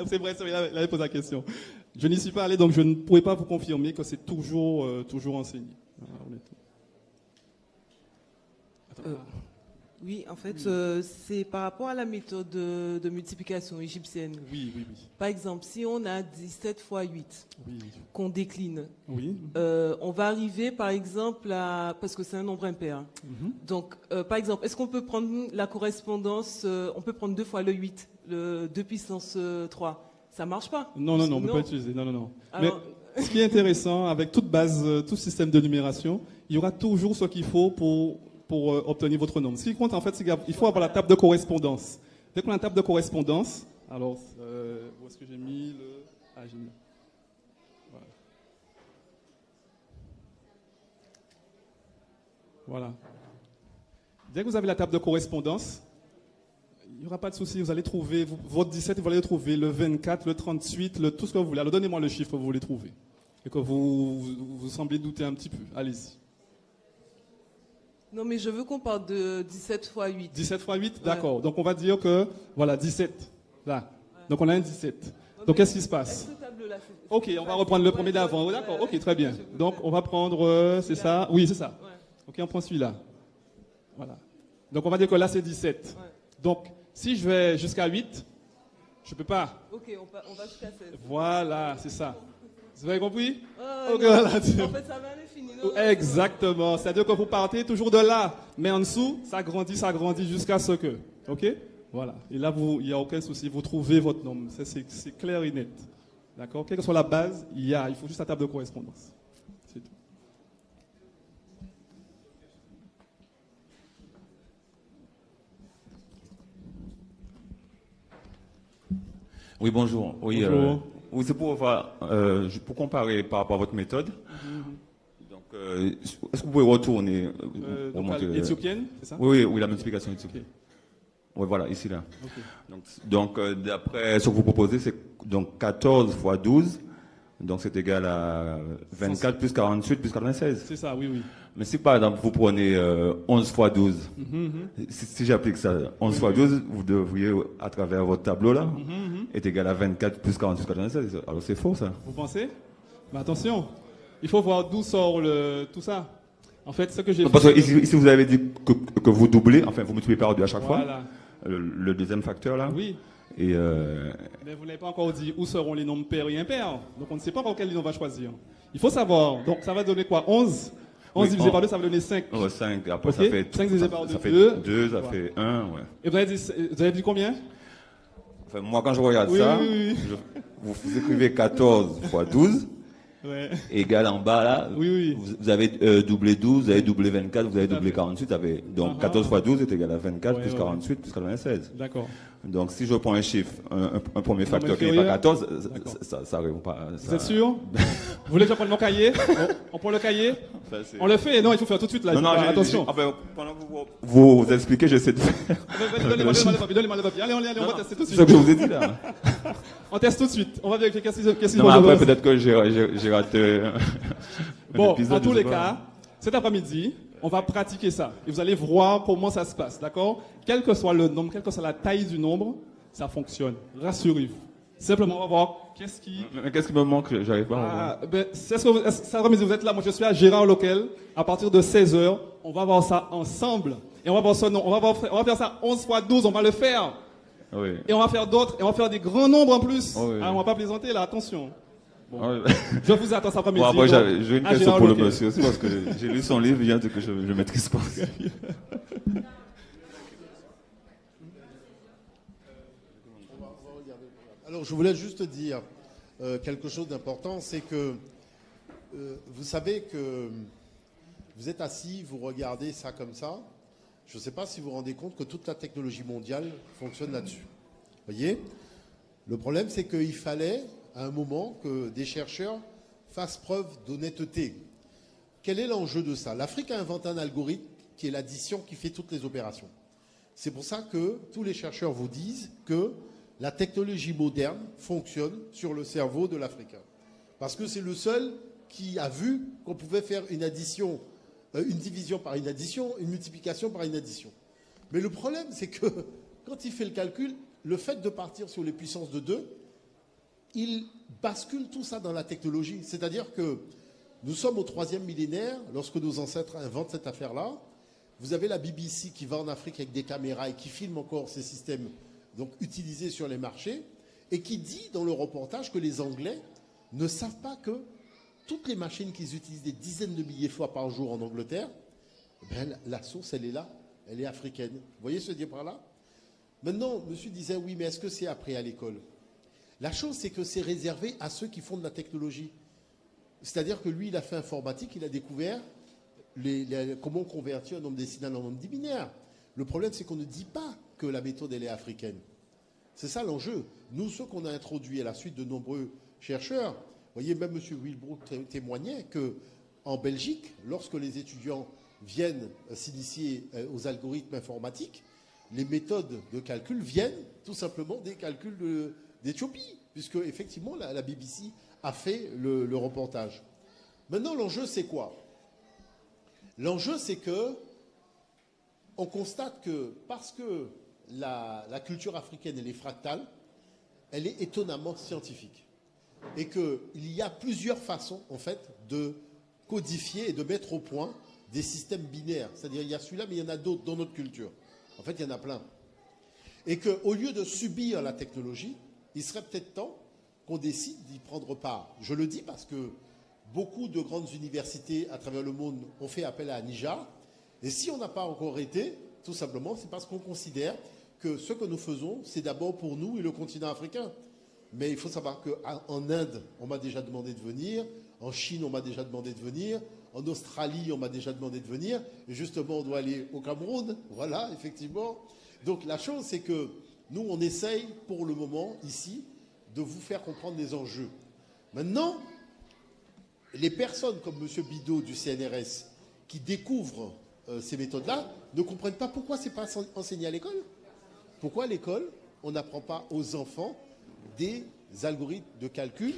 C'est vrai, il avait posé la question. Je n'y suis pas allé, donc je ne pourrais pas vous confirmer que c'est toujours enseigné. Oui, en fait, c'est par rapport à la méthode de multiplication égyptienne. Oui. Par exemple, si on a 17 fois 8 qu'on décline, on va arriver, par exemple, parce que c'est un nombre impair. Donc, par exemple, est-ce qu'on peut prendre la correspondance, on peut prendre 2 fois le 8, le 2 puissance 3. Ça marche pas? Non, on ne peut pas utiliser. Non. Alors... Mais ce qui est intéressant, avec toute base, tout système de numération, il y aura toujours ce qu'il faut pour obtenir votre nombre. Ce qui compte, en fait, c'est qu'il faut avoir la table de correspondance. Dès qu'on a la table de correspondance, alors, où est-ce que j'ai mis le... Ah, j'ai mis... Voilà. Dès que vous avez la table de correspondance, il n'y aura pas de souci, vous allez trouver votre 17, vous allez trouver le 24, le 38, tout ce que vous voulez. Alors donnez-moi le chiffre que vous voulez trouver. Et que vous semblez douter un petit peu. Allez-y. Non, mais je veux qu'on parle de 17 fois 8. 17 fois 8, d'accord. Donc on va dire que, voilà, 17. Là. Ouais. Donc on a un 17. Donc qu'est-ce qui se passe? Ok, on va reprendre le premier d'avant. D'accord, ok, très bien. Donc on va prendre, c'est ça? Oui, c'est ça. Ok, on prend celui-là. Voilà. Donc on va dire que là c'est 17. Donc si je vais jusqu'à 8, je ne peux pas. Ok, on va jusqu'à 16. Voilà, c'est ça. Vous avez compris? Okay, voilà. En fait, ça va à l'infini. Exactement. C'est-à-dire que vous partez toujours de là, mais en dessous, ça grandit jusqu'à ce que. Ok? Voilà. Et là, il n'y a aucun souci. Vous trouvez votre nombre. C'est clair et net. D'accord? Quelle que soit la base, il faut juste la table de correspondance. C'est tout. Oui, bonjour. Oui, bonjour. Oui, c'est pour comparer par rapport à votre méthode. Donc, est-ce que vous pouvez retourner éthiopienne, c'est ça? Oui, la multiplication éthiopienne. Okay. Oui, voilà, ici, là. Okay. Donc d'après ce que vous proposez, c'est donc 14 fois 12, donc c'est égal à 24 plus 48 plus 96. C'est ça, oui. Mais si par exemple vous prenez 11 fois 12, si j'applique ça, 11 fois 12, vous devriez, à travers votre tableau là, être égal à 24 plus 48 plus 96. Alors c'est faux ça. Vous pensez? Mais attention, il faut voir d'où sort tout ça. En fait, ce que j'ai Parce que ici vous avez dit que vous doublez, enfin vous multipliez par 2 à chaque fois. Le deuxième facteur là. Oui. Et mais vous n'avez pas encore dit où seront les nombres pairs et impairs. Donc on ne sait pas encore quel nom on va choisir. Il faut savoir. Donc ça va donner quoi? 11 11 divisé par 2, ça va donner 5. 5. Après, okay. Ça fait 5 divisé par 2, ça fait 2, ça fait 1. Ouais. Et vous avez dit combien? Enfin, moi, quand je regarde ça, vous écrivez 14 fois 12. Ouais. Égal en bas là, vous avez doublé 12, vous avez doublé 24, vous avez doublé 48, donc 14 fois 12 est égal à 24 plus 48 plus 96. D'accord. Donc si je prends un chiffre, un premier facteur qui n'est pas 14, ça répond pas. Vous êtes sûr? Vous voulez que je prenne mon cahier? On prend le cahier? On le fait? Non, il faut faire tout de suite là. Non, attention. Pendant que vous expliquez, j'essaie de faire. Donnez-moi le papier. Allez, on va tester tout de suite. C'est ce que je vous ai dit là. On teste tout de suite. On va vérifier qu'est-ce qui Non, mais après, peut-être que j'ai raté. Bon, en tous les cas, cet après-midi, on va pratiquer ça. Et vous allez voir comment ça se passe, d'accord? Quel que soit le nombre, quelle que soit la taille du nombre, ça fonctionne. Rassurez-vous. Simplement, on va voir qu'est-ce qui me manque, j'arrive pas. Vous êtes là, moi je suis à Gérard Loquel. À partir de 16h, on va voir ça ensemble. Et on va voir ça, on va faire ça 11 x 12, on va le faire. Oui. Et on va faire d'autres, et on va faire des grands nombres en plus. Oui. Ah, on va pas plaisanter là, attention. Bon. Oui. Je vous attends cet après-midi. Bon, après, j'ai une question pour le monsieur aussi, parce que j'ai lu son livre, il vient de que je ne maîtrise pas. Alors, je voulais juste dire quelque chose d'important, c'est que vous savez que vous êtes assis, vous regardez ça comme ça. Je ne sais pas si vous vous rendez compte que toute la technologie mondiale fonctionne là-dessus. Vous voyez ? Le problème, c'est qu'il fallait, à un moment, que des chercheurs fassent preuve d'honnêteté. Quel est l'enjeu de ça ? L'Afrique a inventé un algorithme qui est l'addition qui fait toutes les opérations. C'est pour ça que tous les chercheurs vous disent que la technologie moderne fonctionne sur le cerveau de l'Africain. Parce que c'est le seul qui a vu qu'on pouvait faire une addition, une division par une addition, une multiplication par une addition. Mais le problème, c'est que quand il fait le calcul, le fait de partir sur les puissances de 2, il bascule tout ça dans la technologie. C'est-à-dire que nous sommes au 3e millénaire, lorsque nos ancêtres inventent cette affaire-là. Vous avez la BBC qui va en Afrique avec des caméras et qui filme encore ces systèmes donc utilisés sur les marchés, et qui dit dans le reportage que les Anglais ne savent pas que toutes les machines qu'ils utilisent des dizaines de milliers de fois par jour en Angleterre, ben, la source, elle est là, elle est africaine. Vous voyez ce dire par là ? Maintenant, monsieur disait, oui, mais est-ce que c'est appris à l'école ? La chose, c'est que c'est réservé à ceux qui font de la technologie. C'est-à-dire que lui, il a fait informatique, il a découvert comment convertir un nombre décimal en nombre binaire. Le problème, c'est qu'on ne dit pas que la méthode, elle est africaine. C'est ça l'enjeu. Nous, ceux qu'on a introduits à la suite de nombreux chercheurs, vous voyez, même M. Wilbrook témoignait qu'en Belgique, lorsque les étudiants viennent s'initier aux algorithmes informatiques, les méthodes de calcul viennent tout simplement des calculs d'Éthiopie, puisque effectivement la BBC a fait le reportage. Maintenant, l'enjeu, c'est quoi ? L'enjeu, c'est que on constate que parce que la culture africaine, elle est fractale, elle est étonnamment scientifique. Et qu'il y a plusieurs façons, en fait, de codifier et de mettre au point des systèmes binaires. C'est-à-dire, il y a celui-là, mais il y en a d'autres dans notre culture. En fait, il y en a plein. Et qu'au lieu de subir la technologie, il serait peut-être temps qu'on décide d'y prendre part. Je le dis parce que beaucoup de grandes universités à travers le monde ont fait appel à Anija. Et si on n'a pas encore été, tout simplement, c'est parce qu'on considère que ce que nous faisons, c'est d'abord pour nous et le continent africain. Mais il faut savoir qu'en Inde, on m'a déjà demandé de venir. En Chine, on m'a déjà demandé de venir. En Australie, on m'a déjà demandé de venir. Et justement, on doit aller au Cameroun. Voilà, effectivement. Donc la chose, c'est que nous, on essaye pour le moment, ici, de vous faire comprendre les enjeux. Maintenant, les personnes comme M. Bidot du CNRS qui découvrent ces méthodes-là ne comprennent pas pourquoi ce n'est pas enseigné à l'école. Pourquoi à l'école, on n'apprend pas aux enfants des algorithmes de calcul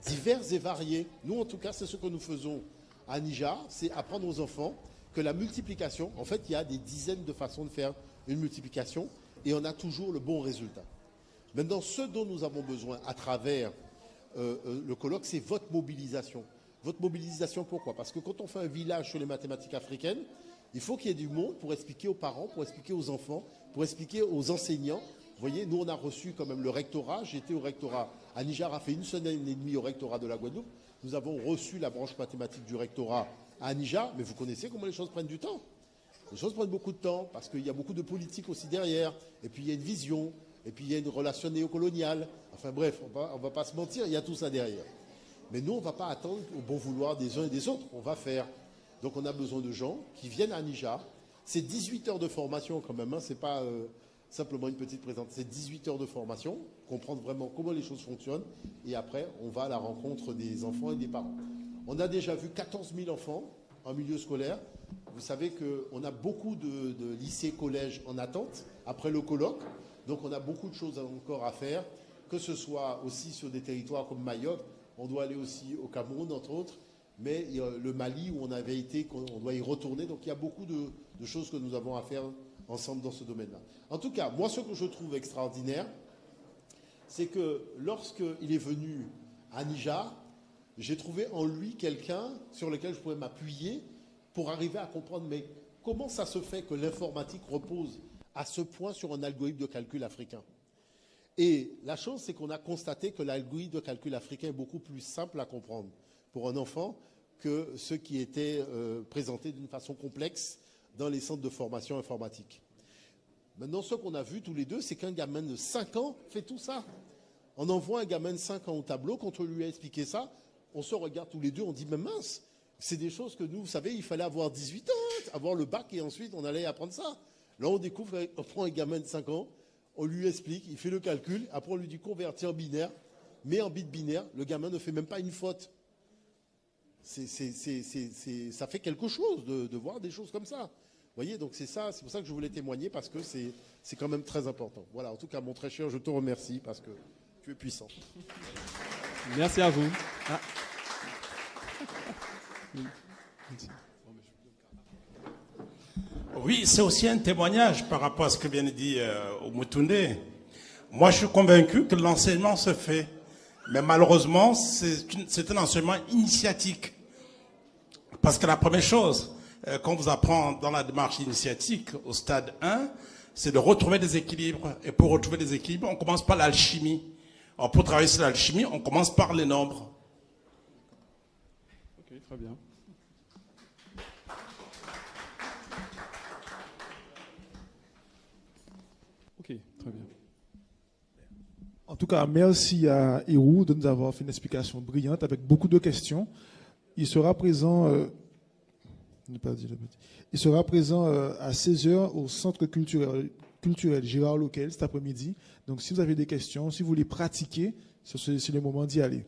divers et variés. Nous, en tout cas, c'est ce que nous faisons à Nija, c'est apprendre aux enfants que la multiplication, en fait, il y a des dizaines de façons de faire une multiplication et on a toujours le bon résultat. Maintenant, ce dont nous avons besoin à travers le colloque, c'est votre mobilisation. Votre mobilisation, pourquoi ? Parce que quand on fait un village sur les mathématiques africaines, il faut qu'il y ait du monde pour expliquer aux parents, pour expliquer aux enfants, pour expliquer aux enseignants. Vous voyez, nous, on a reçu quand même le rectorat. J'étais au rectorat. Anija a fait 1 semaine et demie au rectorat de la Guadeloupe. Nous avons reçu la branche mathématique du rectorat à Anija. Mais vous connaissez comment les choses prennent du temps. Les choses prennent beaucoup de temps parce qu'il y a beaucoup de politique aussi derrière. Et puis, il y a une vision. Et puis, il y a une relation néocoloniale. Enfin bref, on ne va pas se mentir, il y a tout ça derrière. Mais nous, on ne va pas attendre au bon vouloir des uns et des autres. On va faire. Donc, on a besoin de gens qui viennent à Anija. C'est 18 heures de formation quand même. Hein. Ce n'est pas simplement une petite présentation. C'est 18 heures de formation. Comprendre vraiment comment les choses fonctionnent. Et après, on va à la rencontre des enfants et des parents. On a déjà vu 14 000 enfants en milieu scolaire. Vous savez qu'on a beaucoup de lycées, collèges en attente après le colloque. Donc, on a beaucoup de choses encore à faire. Que ce soit aussi sur des territoires comme Mayotte. On doit aller aussi au Cameroun, entre autres. Mais le Mali, où on avait été, on doit y retourner. Donc, il y a beaucoup de choses que nous avons à faire ensemble dans ce domaine-là. En tout cas, moi, ce que je trouve extraordinaire, c'est que lorsqu'il est venu à Niger, j'ai trouvé en lui quelqu'un sur lequel je pouvais m'appuyer pour arriver à comprendre, mais comment ça se fait que l'informatique repose à ce point sur un algorithme de calcul africain? Et la chose, c'est qu'on a constaté que l'algorithme de calcul africain est beaucoup plus simple à comprendre pour un enfant que ceux qui étaient présentés d'une façon complexe dans les centres de formation informatique. Maintenant, ce qu'on a vu tous les deux, c'est qu'un gamin de 5 ans fait tout ça. On envoie un gamin de 5 ans au tableau, quand on lui a expliqué ça, on se regarde tous les deux, on dit, mais mince, c'est des choses que nous, vous savez, il fallait avoir 18 ans, avoir le bac, et ensuite on allait apprendre ça. Là, on découvre, on prend un gamin de 5 ans, on lui explique, il fait le calcul, après on lui dit convertir en binaire, mais en bit binaire, le gamin ne fait même pas une faute. Ça fait quelque chose de voir des choses comme ça. Vous voyez, donc c'est ça, c'est pour ça que je voulais témoigner, parce que c'est quand même très important. Voilà, en tout cas, mon très cher, je te remercie, parce que tu es puissant. Merci à vous. Ah. Oui, c'est aussi un témoignage par rapport à ce que vient de dire Oumoutoundé. Moi, je suis convaincu que l'enseignement se fait. Mais malheureusement, c'est un enseignement initiatique. Parce que la première chose qu'on vous apprend dans la démarche initiatique au stade 1, c'est de retrouver des équilibres. Et pour retrouver des équilibres, on commence par l'alchimie. Alors pour travailler sur l'alchimie, on commence par les nombres. Ok, très bien. Ok, très bien. En tout cas, merci à Hérou de nous avoir fait une explication brillante avec beaucoup de questions. Il sera présent, il sera présent à 16h au Centre culturel Gérard Loquel cet après-midi. Donc, si vous avez des questions, si vous voulez pratiquer, c'est le moment d'y aller.